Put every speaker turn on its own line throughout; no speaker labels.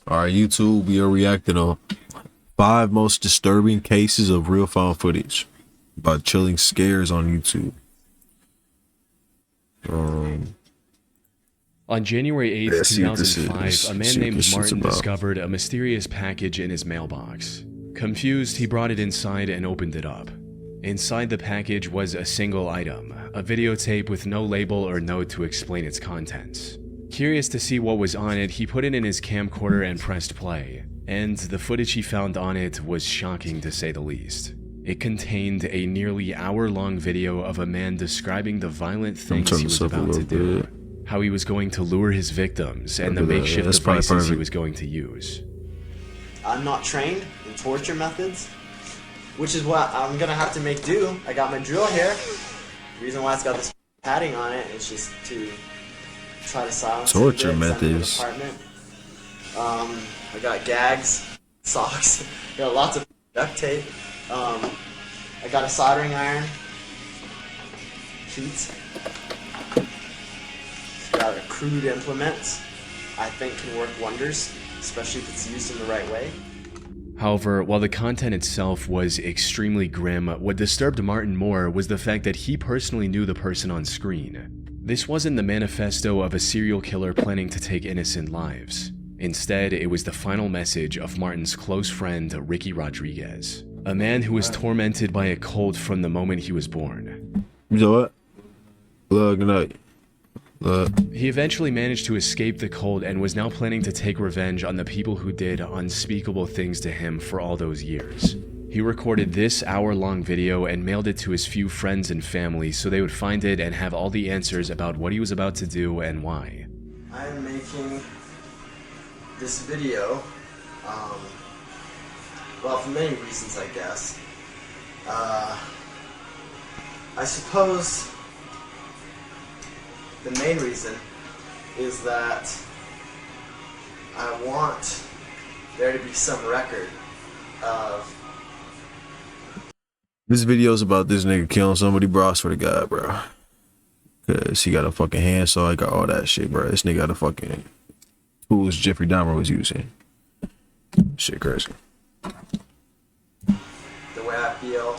All right, YouTube, we are reacting on 5 most disturbing cases of real found footage about chilling scares on YouTube.
On January 8th,
Let's see what this
2005,
is.
a
See
man
what
named
this shit's
Martin
about.
discovered a mysterious package in his mailbox. Confused, he brought it inside and opened it up. Inside the package was a single item, a videotape with no label or note to explain its contents. Curious to see what was on it, he put it in his camcorder and pressed play, and the footage he found on it was shocking to say the least. It contained a nearly hour-long video of a man describing the violent things he was about to do, how he was going to lure his victims, and the makeshift devices he was going to use.
I'm not trained in torture methods, which is what I'm gonna have to make do. I got my drill here. The reason why it's got this padding on it is just to try to silence
torture
it,
methods.
I got gags, socks, got lots of duct tape. I got a soldering iron, sheets. Got a crude implement. I think can work wonders, especially if it's used in the right way.
However, while the content itself was extremely grim, what disturbed Martin more was the fact that he personally knew the person on screen. This wasn't the manifesto of a serial killer planning to take innocent lives. Instead, it was the final message of Martin's close friend, Ricky Rodriguez, a man who was tormented by a cult from the moment he was born.
You know what? Good night.
He eventually managed to escape the cult and was now planning to take revenge on the people who did unspeakable things to him for all those years. He recorded this hour-long video and mailed it to his few friends and family so they would find it and have all the answers about what he was about to do and why.
I am making this video, well, for many reasons, I guess. I suppose the main reason is that I want there to be some record of...
This video's about this nigga killing somebody, bro. I swear to God, bro. Cause he got a fucking handsaw, he got all that shit, bro. This nigga got a fucking tools Jeffrey Dahmer was using. Shit crazy.
The way I feel,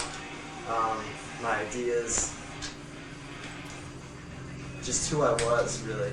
my ideas, just who I was, really.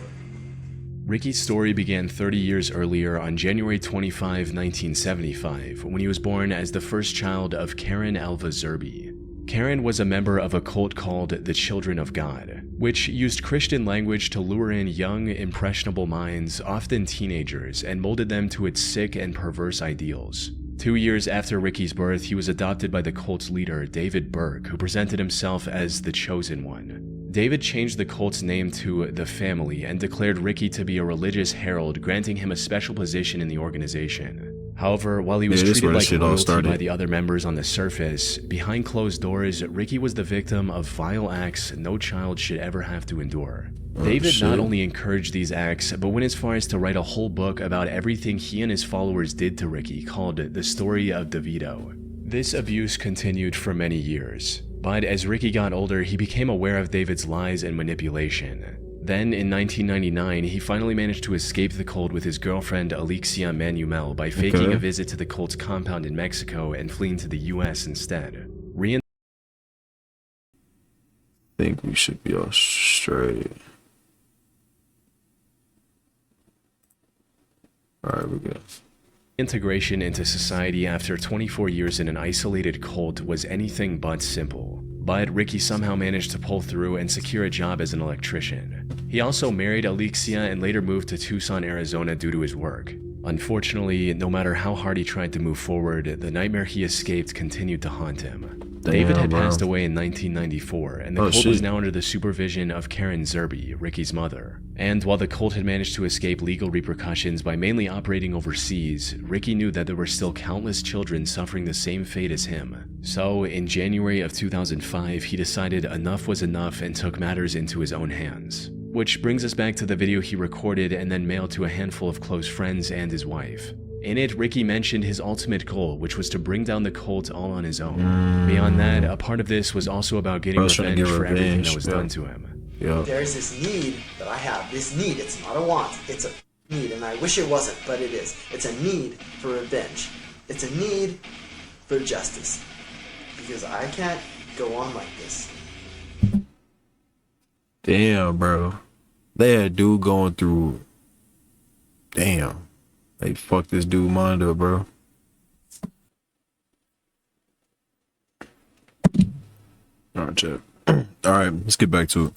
Ricky's story began 30 years earlier on January 25, 1975, when he was born as the first child of Karen Alva Zerby. Karen was a member of a cult called the Children of God, which used Christian language to lure in young, impressionable minds, often teenagers, and molded them to its sick and perverse ideals. 2 years after Ricky's birth, he was adopted by the cult's leader, David Burke, who presented himself as the Chosen One. David changed the cult's name to The Family and declared Ricky to be a religious herald, granting him a special position in the organization. However, while he was treated like royalty by the other members on the surface, behind closed doors, Ricky was the victim of vile acts no child should ever have to endure. David not only encouraged these acts, but went as far as to write a whole book about everything he and his followers did to Ricky, called The Story of DeVito. This abuse continued for many years, but as Ricky got older, he became aware of David's lies and manipulation. Then, in 1999, he finally managed to escape the cult with his girlfriend Alexia Manuel by faking a visit to the cult's compound in Mexico and fleeing to the US instead. I
think we should be all straight. Alright, we're good.
Integration into society after 24 years in an isolated cult was anything but simple. But Ricky somehow managed to pull through and secure a job as an electrician. He also married Alexia and later moved to Tucson, Arizona due to his work. Unfortunately, no matter how hard he tried to move forward, the nightmare he escaped continued to haunt him. David had passed away in 1994, and the cult was now under the supervision of Karen Zerby, Ricky's mother. And while the cult had managed to escape legal repercussions by mainly operating overseas, Ricky knew that there were still countless children suffering the same fate as him. So, in January of 2005, he decided enough was enough and took matters into his own hands. Which brings us back to the video he recorded and then mailed to a handful of close friends and his wife. In it, Ricky mentioned his ultimate goal, which was to bring down the cult all on his own. Beyond that, a part of this was also about getting revenge for everything that was done to him.
There's this need that I have. This need, it's not a want, it's a need, and I wish it wasn't, but it is. It's a need for revenge. It's a need for justice. Because I can't go on like this.
Damn, bro. They had a dude going through. Damn. They fucked this dude mind up, bro. Alright, Chip. Alright, let's get back to it.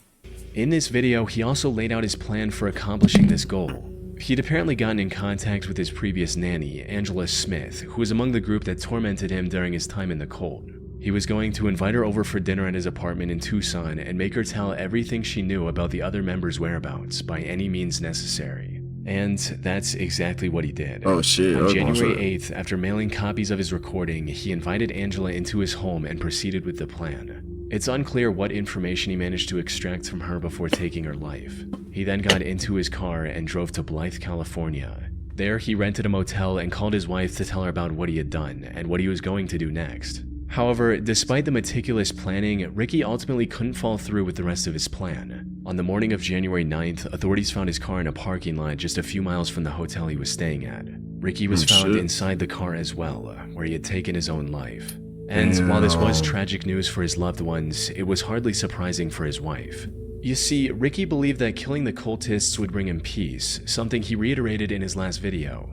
In this video, he also laid out his plan for accomplishing this goal. He'd apparently gotten in contact with his previous nanny, Angela Smith, who was among the group that tormented him during his time in the cult. He was going to invite her over for dinner at his apartment in Tucson and make her tell everything she knew about the other members' whereabouts by any means necessary. And that's exactly what he did.
Oh shit.
On January 8th, after mailing copies of his recording, he invited Angela into his home and proceeded with the plan. It's unclear what information he managed to extract from her before taking her life. He then got into his car and drove to Blythe, California. There, he rented a motel and called his wife to tell her about what he had done and what he was going to do next. However, despite the meticulous planning, Ricky ultimately couldn't follow through with the rest of his plan. On the morning of January 9th, authorities found his car in a parking lot just a few miles from the hotel he was staying at. Ricky was found inside the car as well, where he had taken his own life. And while this was tragic news for his loved ones, it was hardly surprising for his wife. You see, Ricky believed that killing the cultists would bring him peace, something he reiterated in his last video.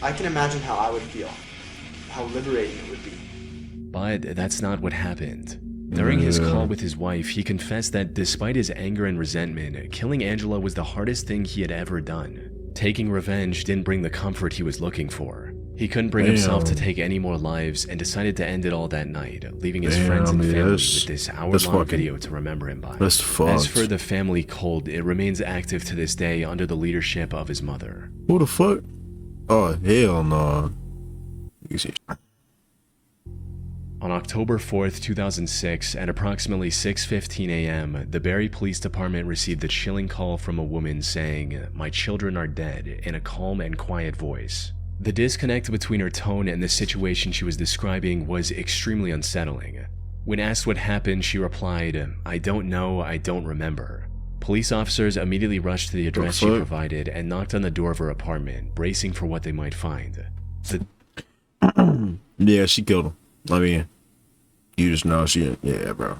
I can imagine how I would feel. How liberating it would be.
But that's not what happened. During his call with his wife, he confessed that despite his anger and resentment, killing Angela was the hardest thing he had ever done. Taking revenge didn't bring the comfort he was looking for. He couldn't bring himself to take any more lives and decided to end it all that night, leaving his friends and family with this hour-long video to remember him by. As for the family cult, it remains active to this day under the leadership of his mother.
Who the fuck? Oh, hell no. You see.
On October 4th, 2006, at approximately 6:15 a.m., the Barrie Police Department received a chilling call from a woman saying, "My children are dead," in a calm and quiet voice. The disconnect between her tone and the situation she was describing was extremely unsettling. When asked what happened, she replied, "I don't know, I don't remember." Police officers immediately rushed to the address she provided and knocked on the door of her apartment, bracing for what they might find.
Yeah, she killed him. I mean, you just know yeah, bro.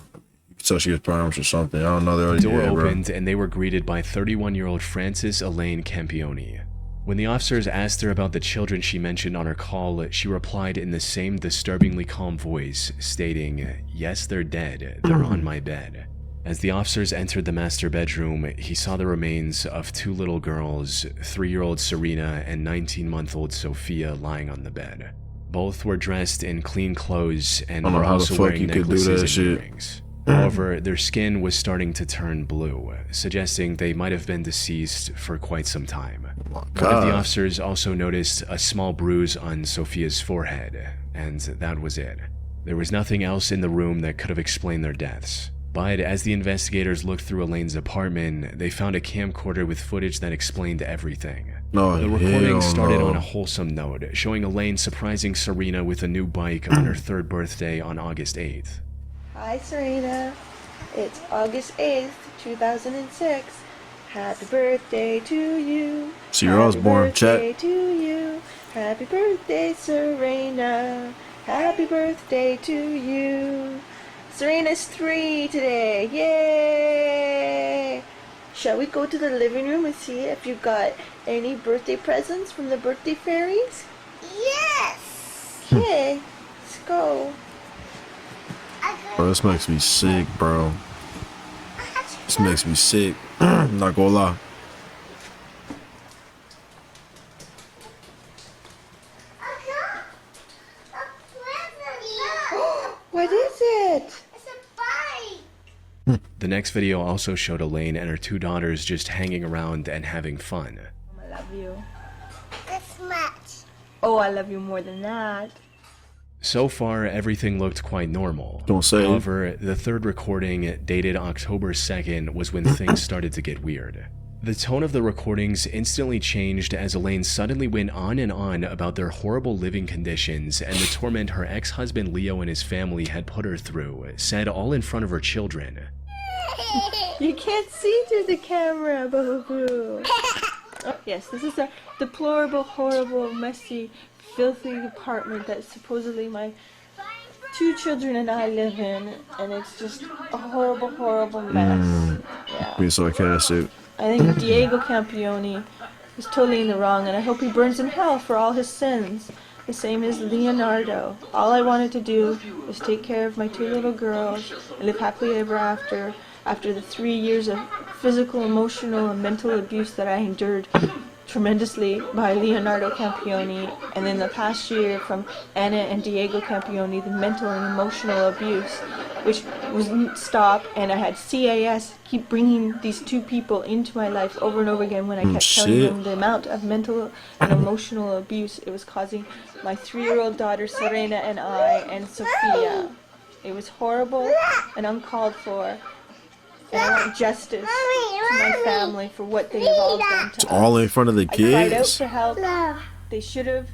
So she was perms or something. I don't know.
The door opened and they were greeted by 31-year-old Frances Elaine Campione. When the officers asked her about the children she mentioned on her call, she replied in the same disturbingly calm voice, stating, "Yes, they're dead. They're on my bed." As the officers entered the master bedroom, he saw the remains of two little girls, 3-year-old Serena and 19-month-old Sophia, lying on the bed. Both were dressed in clean clothes and were also wearing necklaces and earrings. However, their skin was starting to turn blue, suggesting they might have been deceased for quite some time. One of the officers also noticed a small bruise on Sophia's forehead, and that was it. There was nothing else in the room that could have explained their deaths. But as the investigators looked through Elaine's apartment, they found a camcorder with footage that explained everything. The recording started on a wholesome note, showing Elaine surprising Serena with a new bike on her 3rd birthday on August 8th.
Hi Serena, it's August 8th, 2006. Happy birthday to you.
So you're always born, chat.
Happy birthday to you. Happy birthday, Serena. Happy birthday to you. Serena's 3 today. Yay! Shall we go to the living room and see if you got any birthday presents from the birthday fairies?
Yes!
Okay, let's go.
Bro, this makes me sick, bro. This makes me sick. I'm not gonna lie.
What is it?
It's a bike!
The next video also showed Elaine and her 2 daughters just hanging around and having fun.
I love you.
This much.
Oh, I love you more than that.
So far, everything looked quite normal.
Don't say.
However, the 3rd recording, dated October 2nd, was when things started to get weird. The tone of the recordings instantly changed as Elaine suddenly went on and on about their horrible living conditions and the torment her ex-husband Leo and his family had put her through, said all in front of her children.
You can't see through the camera, boo-boo. Yes, this is a deplorable, horrible, messy, filthy apartment that supposedly my 2 children and I live in, and it's just a horrible, horrible mess. Yeah.
Being sarcastic.
I think Diego Campione is totally in the wrong, and I hope he burns in hell for all his sins. The same as Leonardo. All I wanted to do was take care of my 2 little girls and live happily ever after the 3 years of physical, emotional, and mental abuse that I endured tremendously by Leonardo Campione, and then the past year from Anna and Diego Campione, the mental and emotional abuse, which wouldn't stop, and I had CAS keep bringing these 2 people into my life over and over again when I kept telling them the amount of mental and emotional abuse it was causing my 3-year-old daughter Serena and I and Sophia. It was horrible and uncalled for. And I want justice to my family for what they have all done to
It's
us.
all in front of the
I cried out
kids.
for help. They should have.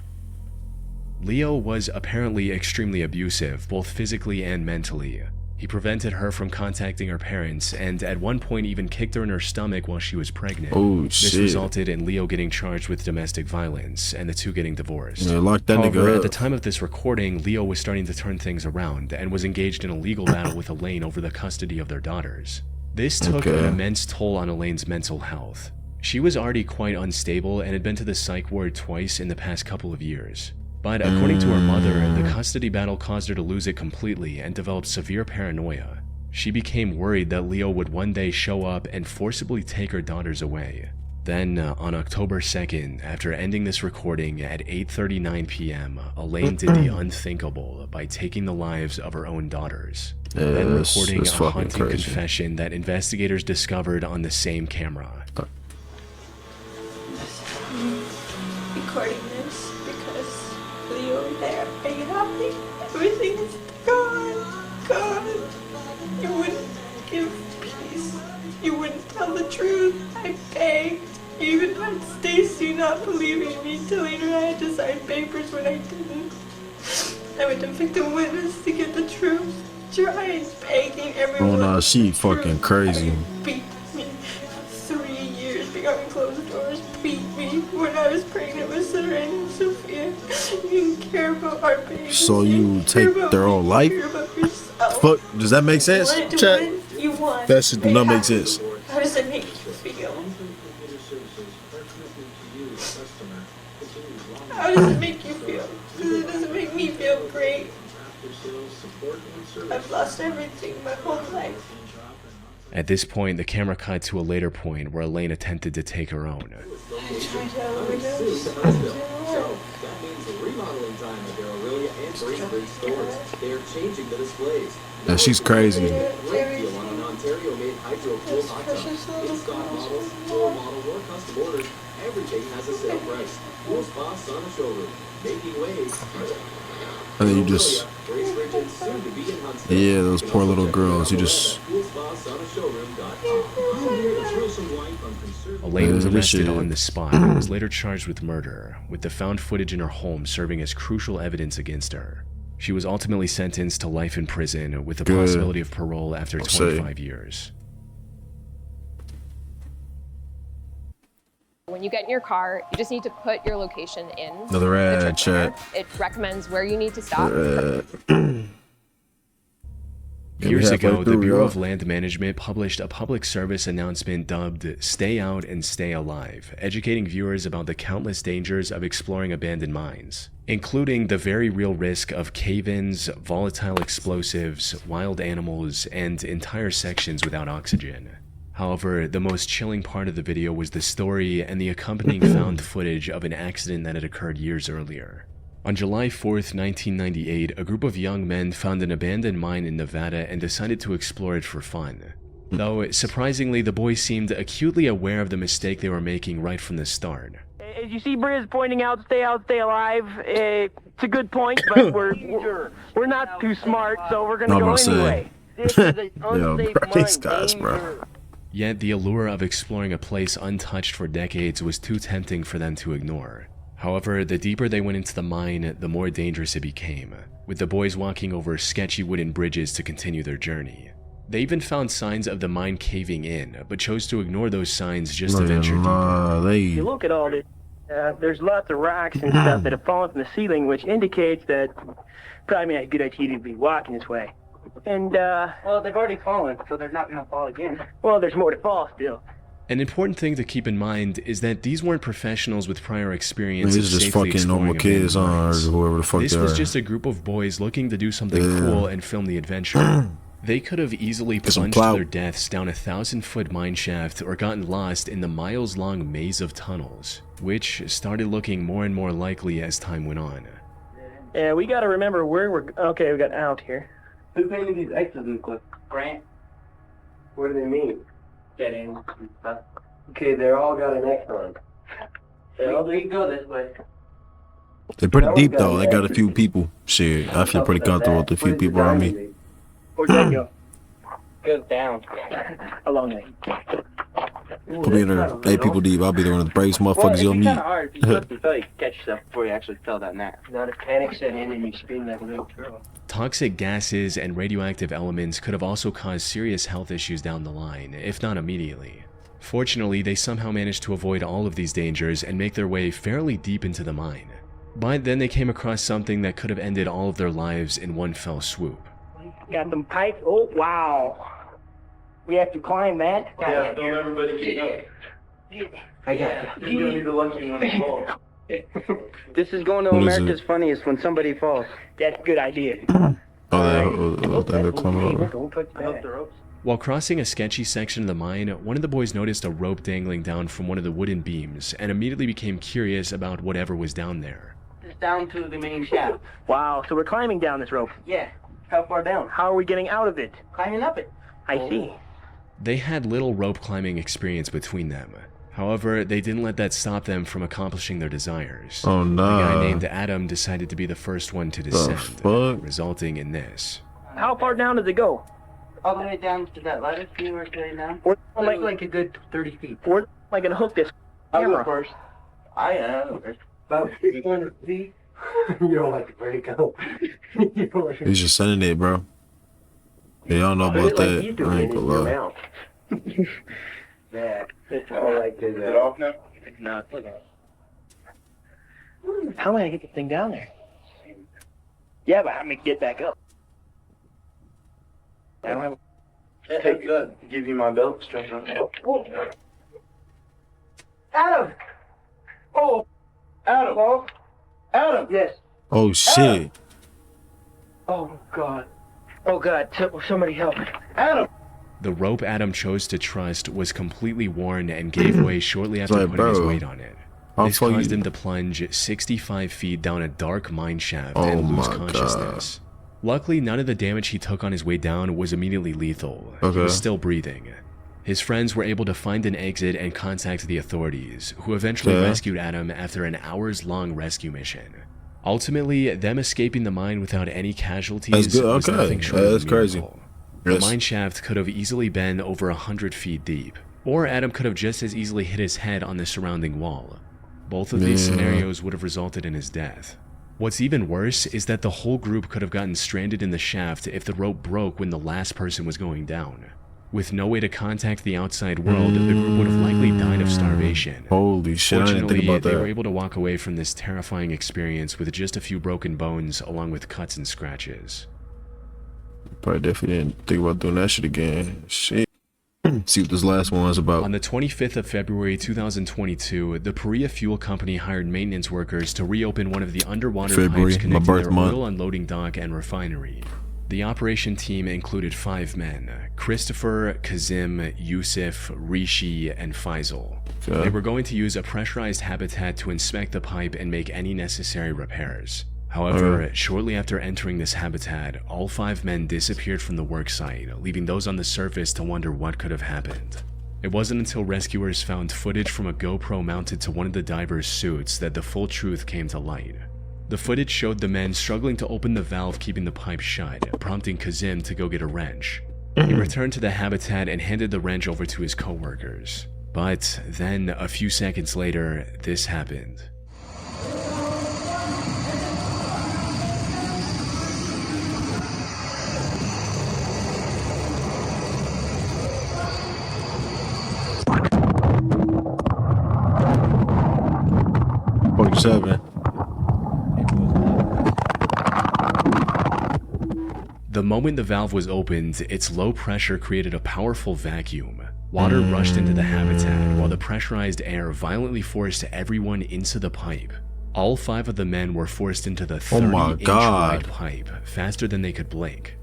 Leo was apparently extremely abusive, both physically and mentally. He prevented her from contacting her parents, and at one point even kicked her in her stomach while she was pregnant.
Oh,
This
shit.
resulted in Leo getting charged with domestic violence, and the 2 getting divorced.
Yeah, lock that
However,
nigga
at
up.
the time of this recording, Leo was starting to turn things around, and was engaged in a legal battle with Elaine over the custody of their daughters. This took an immense toll on Elaine's mental health. She was already quite unstable and had been to the psych ward twice in the past couple of years. But according to her mother, the custody battle caused her to lose it completely and develop severe paranoia. She became worried that Leo would one day show up and forcibly take her daughters away. Then, on October 2nd, after ending this recording at 8:39 p.m., Elaine did the unthinkable by taking the lives of her own daughters.
Yeah,
Then
that's
recording a
fucking
haunting
crazy.
confession that investigators discovered on the same camera.
Recording this because Leo there. Are you happy? Everything is gone. You wouldn't give peace. You wouldn't tell the truth. I begged. You even had Stacy not believing me, telling her I had to sign papers when I didn't. I went to victim witness to get the truth. Trying, begging everyone.
Oh, nah, she fucking
Truth.
crazy.
Beat me. 3 years behind closed doors. Beat me when I was pregnant with Serena and Sophia. You didn't care about our baby.
So you take their own life?
You care about yourself.
Fuck, does that make sense?
You wanted to
Chat.
win, you won.
That shit do not make sense.
How does it make you feel? How does it make you feel? Because it doesn't make me feel great. I've lost everything my whole life.
At this point, the camera cut to a later point where Elaine attempted to take her own.
I tried to overdose.
So that means the remodeling time at their Aurelia and Braintree stores. They are changing the displays.
Yeah, she's crazy.
Great deal on an Ontario-made hydro-cool hot tub. In stock models, floor models, or custom orders, everything has a sale price. Pool Spa Sauna Showroom, making waves.
And then you just,
Bracebridge and soon to be in Huntsville.
yeah, those poor little girls. You just,
Elaine was
this
arrested
shit-
on the spot and was later charged with murder, with the found footage in her home serving as crucial evidence against her. She was ultimately sentenced to life in prison with the
Good.
possibility of parole after
I'll say.
25 years.
When you get in your car, you just need to put your location in.
Another
the
ad,
trip planner.
chat.
It recommends where you need to stop.
Years
halfway
ago, the
through,
Bureau
y'all.
of Land Management published a public service announcement dubbed Stay Out and Stay Alive, educating viewers about the countless dangers of exploring abandoned mines, including the very real risk of cave-ins, volatile explosives, wild animals, and entire sections without oxygen. However, the most chilling part of the video was the story and the accompanying found footage of an accident that had occurred years earlier. On July 4th, 1998, a group of young men found an abandoned mine in Nevada and decided to explore it for fun. Though, surprisingly, the boys seemed acutely aware of the mistake they were making right from the start.
As you see Briz pointing out, stay alive. It's a good point, but we're not too smart, so we're gonna
I'm
go
gonna say.
anyway. This is an
Yo,
unsafe
bro, these
mine,
guys, bro.
danger.
Yet the allure of exploring a place untouched for decades was too tempting for them to ignore. However, the deeper they went into the mine, the more dangerous it became, with the boys walking over sketchy wooden bridges to continue their journey. They even found signs of the mine caving in, but chose to ignore those signs just to venture deeper.
If you look at all this, there's lots of rocks and stuff that have fallen from the ceiling, which indicates that probably a good idea to be walking this way. And, well, they've already fallen, so they're not going to fall again. Well, there's more to fall still.
An important thing to keep in mind is that these weren't professionals with prior experience of
These just
safely
fucking normal
exploring
kids,
abandoned
or
mines.
whoever the fuck
This
they
was
are.
just a group of boys looking to do something cool and film the adventure. They could have easily
some
plunged to
clout.
their deaths down a 1,000-foot mine shaft or gotten lost in the miles-long maze of tunnels, which started looking more and more likely as time went on.
Yeah, we got to remember where we're... Okay, we got out here.
Who painted these X's and stuff? Grant. What do they mean?
Get in.
Okay, they're all got an X on them. We can go this way.
They're pretty deep though. They got a few people. Shit, I feel pretty comfortable with a few people around me.
Where'd that go?
Goes down.
Along there.
I'll be in there 8 people deep. I'll be there one of the bravest motherfuckers you'll meet.
Hard if you slip and fell, you could catch yourself before you actually fell down there.
Not if panic set in and you scream like a little girl.
Toxic gases and radioactive elements could have also caused serious health issues down the line, if not immediately. Fortunately, they somehow managed to avoid all of these dangers and make their way fairly deep into the mine. But then they came across something that could have ended all of their lives in one fell swoop.
Got them pipes. Oh, wow. We have to climb that?
Yeah, don't everybody keep up.
I got
You're gonna be the lucky one to fall.
This is going to
What is
America's
it?
Funniest when somebody falls. That's a good idea.
They're climbing over.
Don't touch the ropes.
While crossing a sketchy section of the mine, one of the boys noticed a rope dangling down from one of the wooden beams and immediately became curious about whatever was down there.
It's down to the main shaft.
Wow, so we're climbing down this rope.
Yeah. How far down?
How are we getting out of it?
Climbing up it.
I see.
They had little rope climbing experience between them. However, they didn't let that stop them from accomplishing their desires.
Oh
A guy
no.
named Adam decided to be the first one to descend,
fuck?
resulting in this.
How far down does it go?
All the way down to that ladder. See where it's going down?
We're
Like a good 30 feet.
Where am I going to hook this
I'll go
camera?
first. I am. About 300 feet. You don't like to break up.
He's just sending it, bro. Yeah, y'all know about that. I ain't gonna lie.
Yeah. I like this. Is it off now?
No, it's not. How am I going to get this thing down there? Yeah, but how am I going to get back up? I don't have...
Take good. Give you my belt. Strap on.
Adam! Oh!
Adam!
Hello?
Adam!
Yes.
Oh shit.
Oh, God. Oh, God. Somebody help.
Adam!
The rope Adam chose to trust was completely worn and gave way shortly after
Like,
putting his
bro,
weight on it.
how
This
far
caused
you-
him to plunge 65 feet down a dark mine shaft
Oh
and lose
my
consciousness. Luckily, none of the damage he took on his way down was immediately lethal. He
Okay.
was still breathing. His friends were able to find an exit and contact the authorities, who eventually
Yeah.
rescued Adam after an hours-long rescue mission. Ultimately, them escaping the mine without any casualties
That's good.
was
Okay.
nothing short of a
That's crazy.
miracle. The
Yes.
mine shaft could have easily been over 100 feet deep, or Adam could have just as easily hit his head on the surrounding wall. Both of these
Yeah.
scenarios would have resulted in his death. What's even worse is that the whole group could have gotten stranded in the shaft if the rope broke when the last person was going down. With no way to contact the outside world, the group would have likely died of starvation.
Holy shit, I didn't
Fortunately,
think about
they were
that.
able to walk away from this terrifying experience with just a few broken bones along with cuts and scratches.
Probably definitely didn't think about doing that shit again. Shit. See what this last one was about.
On the 25th of February 2022, the Perea Fuel Company hired maintenance workers to reopen one of the underwater
February,
pipes
my
connecting
birth
their
month.
oil unloading dock and refinery. The operation team included 5 men: Christopher, Kazim, Yusuf, Rishi, and Faisal.
Okay.
They were going to use a pressurized habitat to inspect the pipe and make any necessary repairs. However, shortly after entering this habitat, all 5 men disappeared from the worksite, leaving those on the surface to wonder what could have happened. It wasn't until rescuers found footage from a GoPro mounted to one of the divers' suits that the full truth came to light. The footage showed the men struggling to open the valve keeping the pipe shut, prompting Kazim to go get a wrench. He returned to the habitat and handed the wrench over to his co-workers. But then, a few seconds later, this happened.
47.
The moment the valve was opened, its low pressure created a powerful vacuum. Water rushed into the habitat, while the pressurized air violently forced everyone into the pipe. All 5 of the men were forced into the 30-inch wide pipe, faster than they could blink.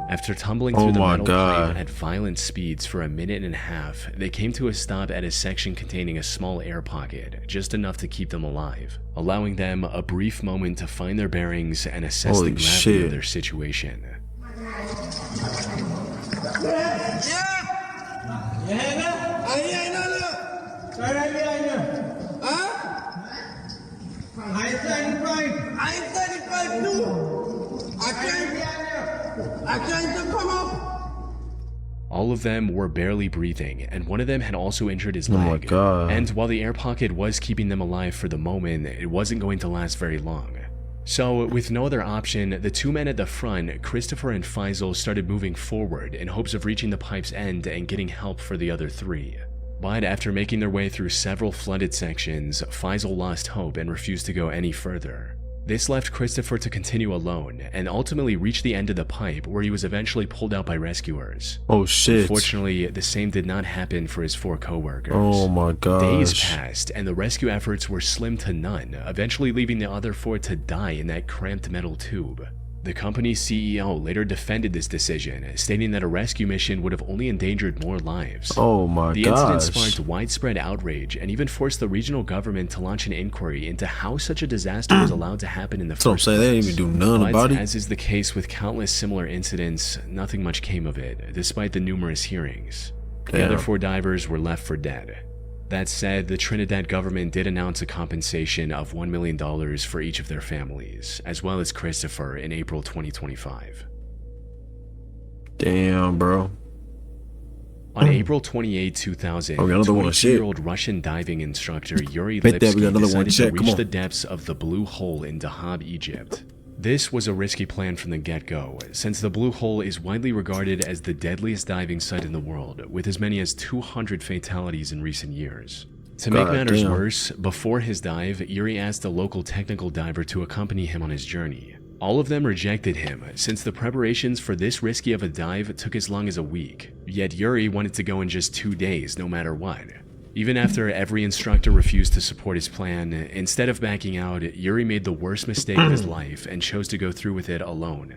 After tumbling through the metal pipe at violent speeds for 1.5 minutes, they came to a stop at a section containing a small air pocket, just enough to keep them alive, allowing them a brief moment to find their bearings and assess the gravity of their situation. All of them were barely breathing, and one of them had also injured his leg.
Oh my God.
And while the air pocket was keeping them alive for the moment, it wasn't going to last very long. So, with no other option, the 2 men at the front, Christopher and Faisal, started moving forward in hopes of reaching the pipe's end and getting help for the other 3. But after making their way through several flooded sections, Faisal lost hope and refused to go any further. This left Christopher to continue alone, and ultimately reach the end of the pipe, where he was eventually pulled out by rescuers.
Oh shit.
Unfortunately, the same did not happen for his 4 co-workers.
Oh my gosh.
Days passed, and the rescue efforts were slim to none, eventually leaving the other 4 to die in that cramped metal tube. The company's CEO later defended this decision, stating that a rescue mission would have only endangered more lives.
Oh my gosh.
The incident sparked widespread outrage and even forced the regional government to launch an inquiry into how such a disaster was allowed to happen in the first place.
That's what I'm saying, they didn't even do none about it.
As is the case with countless similar incidents, nothing much came of it, despite the numerous hearings. The other 4 divers were left for dead. That said, the Trinidad government did announce a compensation of $1 million for each of their families, as well as Christopher, in April 2025.
Damn, bro.
On April 28, 2000, 22-year-old Russian diving instructor Yuri Lipsky decided to reach the depths of the Blue Hole in Dahab, Egypt. This was a risky plan from the get-go, since the Blue Hole is widely regarded as the deadliest diving site in the world, with as many as 200 fatalities in recent years. To make matters worse, before his dive, Yuri asked a local technical diver to accompany him on his journey. All of them rejected him, since the preparations for this risky of a dive took as long as a week. Yet Yuri wanted to go in just 2 days, no matter what. Even after every instructor refused to support his plan, instead of backing out, Yuri made the worst mistake of his life and chose to go through with it alone.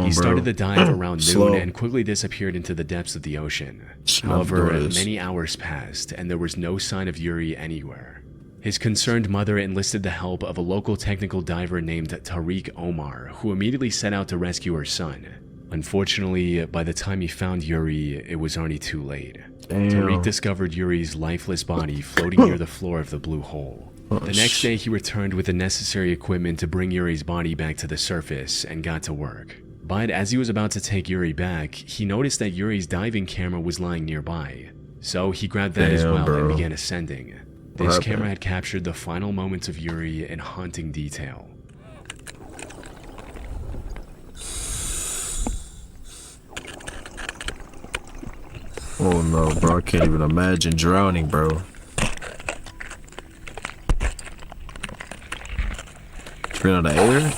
He started the dive around noon and quickly disappeared into the depths of the ocean. However, many hours passed and there was no sign of Yuri anywhere. His concerned mother enlisted the help of a local technical diver named Tariq Omar, who immediately set out to rescue her son. Unfortunately, by the time he found Yuri, it was already too late. Tariq discovered Yuri's lifeless body floating near the floor of the Blue Hole. The next day, he returned with the necessary equipment to bring Yuri's body back to the surface and got to work. But as he was about to take Yuri back, he noticed that Yuri's diving camera was lying nearby. So he grabbed that as well and began ascending. This camera had captured the final moments of Yuri in haunting detail.
Oh no, bro, I can't even imagine drowning, bro. Straight out of the air?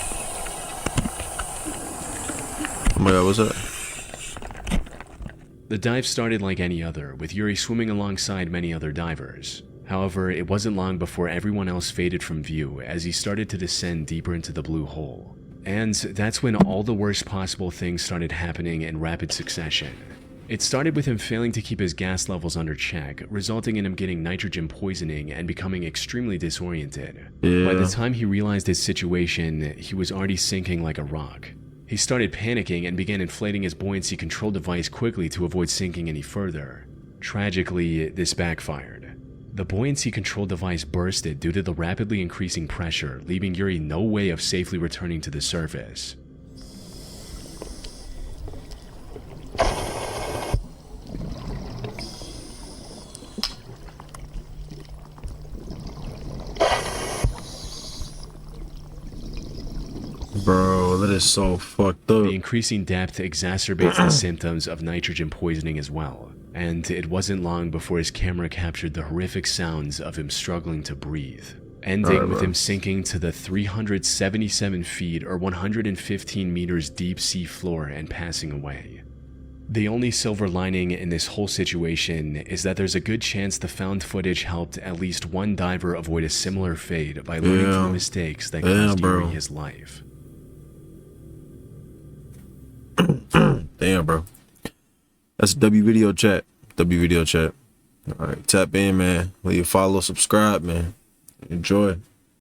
Oh my god, what's that?
The dive started like any other, with Yuri swimming alongside many other divers. However, it wasn't long before everyone else faded from view as he started to descend deeper into the Blue Hole. And that's when all the worst possible things started happening in rapid succession. It started with him failing to keep his gas levels under check, resulting in him getting nitrogen poisoning and becoming extremely disoriented. By the time he realized his situation, he was already sinking like a rock. He started panicking and began inflating his buoyancy control device quickly to avoid sinking any further. Tragically, this backfired. The buoyancy control device bursted due to the rapidly increasing pressure, leaving Yuri no way of safely returning to the surface.
Bro, that is so fucked up.
The increasing depth exacerbates the symptoms of nitrogen poisoning as well, and it wasn't long before his camera captured the horrific sounds of him struggling to breathe, ending with him sinking to the 377 feet or 115 meters deep sea floor and passing away. The only silver lining in this whole situation is that there's a good chance the found footage helped at least one diver avoid a similar fate by learning from the mistakes that cost Yuri his life.
Damn, bro. That's W video chat. W video chat. All right, tap in, man. Leave a follow, subscribe, man. Enjoy.